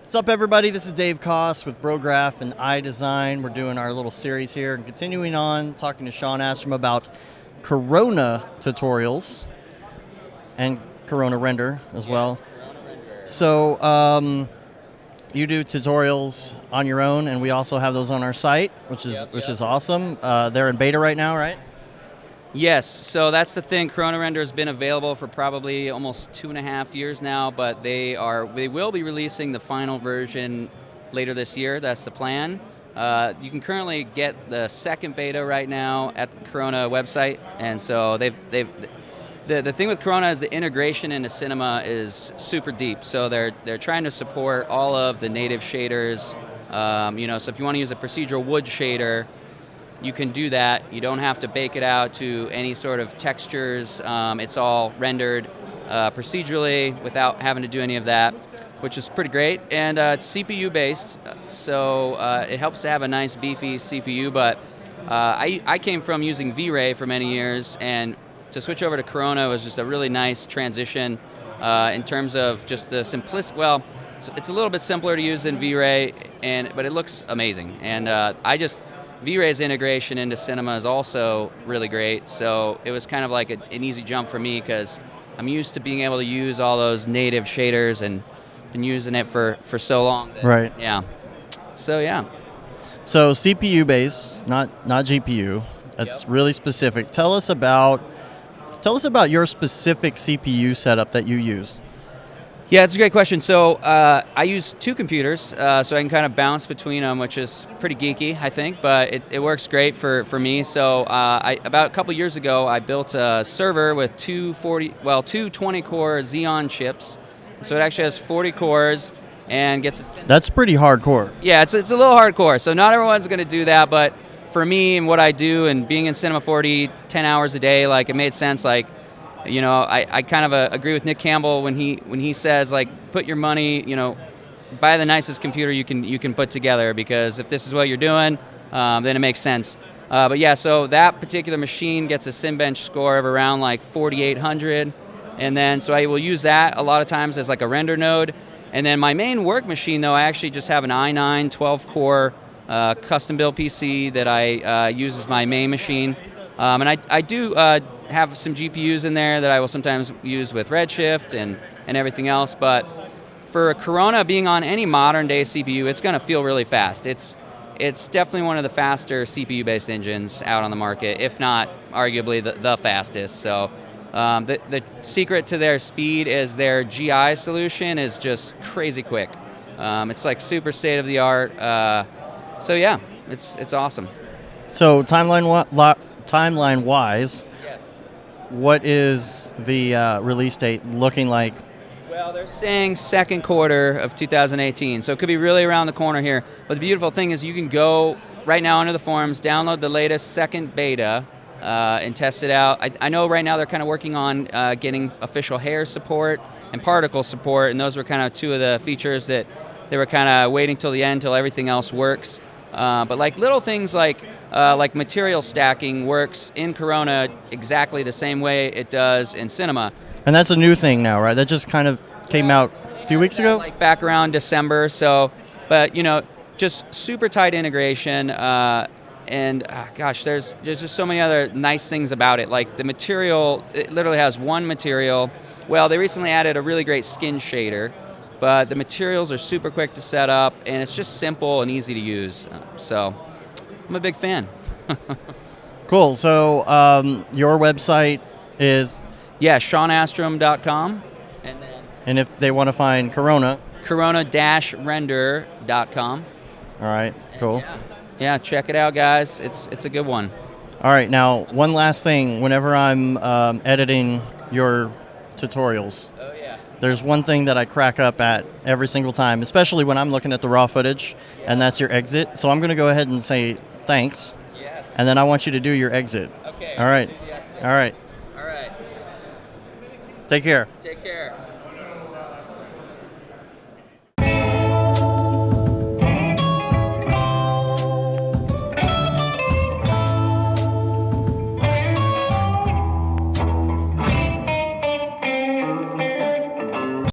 What's up, everybody? This is Dave Koss with Brograph and iDesign. We're doing our little series here and continuing on talking to Shawn Astrom about Corona tutorials and Corona render as well. Corona render. So you do tutorials on your own, and we also have those on our site, which is awesome. They're in beta right now, right? Yes, so that's the thing. Corona Render has been available for probably almost 2.5 years now, but they will be releasing the final version later this year. That's the plan. You can currently get the second beta right now at the Corona website, and so the thing with Corona is the integration into Cinema is super deep. So they're trying to support all of the native shaders. So if you want to use a procedural wood shader, you can do that. You don't have to bake it out to any sort of textures. It's all rendered procedurally without having to do any of that, which is pretty great. And it's CPU based, so it helps to have a nice beefy CPU. But I came from using V-Ray for many years, and to switch over to Corona was just a really nice transition in terms of just the simplicity. Well, it's a little bit simpler to use than V-Ray, but it looks amazing. And V-Ray's integration into Cinema is also really great, so it was kind of like an easy jump for me because I'm used to being able to use all those native shaders and been using it for so long. Right. Yeah. So yeah. So CPU based, not GPU. That's really specific. Tell us about your specific CPU setup that you use. Yeah, it's a great question. So I use two computers, so I can kind of bounce between them, which is pretty geeky, I think, but it works great for me. So about a couple years ago, I built a server with two 20-core Xeon chips. So it actually has 40 cores and gets a... That's pretty hardcore. Yeah, it's a little hardcore. So not everyone's going to do that, but for me and what I do and being in Cinema 4D 10 hours a day, like it made sense. Like, I kind of agree with Nick Campbell when he says, like, put your money, buy the nicest computer you can put together, because if this is what you're doing, then it makes sense. But yeah, so that particular machine gets a Cinebench score of around like 4,800, and then so I will use that a lot of times as like a render node. And then my main work machine, though, I actually just have an i9 12-core custom built PC that I use as my main machine, and I do have some GPUs in there that I will sometimes use with Redshift and everything else. But for Corona being on any modern day CPU, it's going to feel really fast. It's definitely one of the faster CPU based engines out on the market, if not arguably the fastest. So the secret to their speed is their GI solution is just crazy quick. It's like super state of the art. So yeah, it's awesome. So timeline wise, Yes. what is the release date looking like? Well, they're saying second quarter of 2018, so it could be really around the corner here. But the beautiful thing is you can go right now under the forums, download the latest second beta, and test it out. I know right now they're kind of working on getting official hair support and particle support, and those were kind of two of the features that they were kind of waiting till the end, till everything else works. But like little things like material stacking works in Corona exactly the same way it does in Cinema. And that's a new thing now, right? That just kind of came out a few weeks ago? Like back around December. So, but just super tight integration. And gosh, there's just so many other nice things about it. Like the material, it literally has one material. Well, they recently added a really great skin shader, but the materials are super quick to set up, and it's just simple and easy to use. So I'm a big fan. Cool. So your website is? Yeah, ShawnAstrom.com. And if they want to find Corona? Corona-render.com. All right, cool. Yeah, check it out, guys. It's a good one. All right, now one last thing. Whenever I'm editing your tutorials, there's one thing that I crack up at every single time, especially when I'm looking at the raw footage, and that's your exit. So I'm going to go ahead and say thanks, and then I want you to do your exit. Okay. All right. All right. All right. Take care. Take care.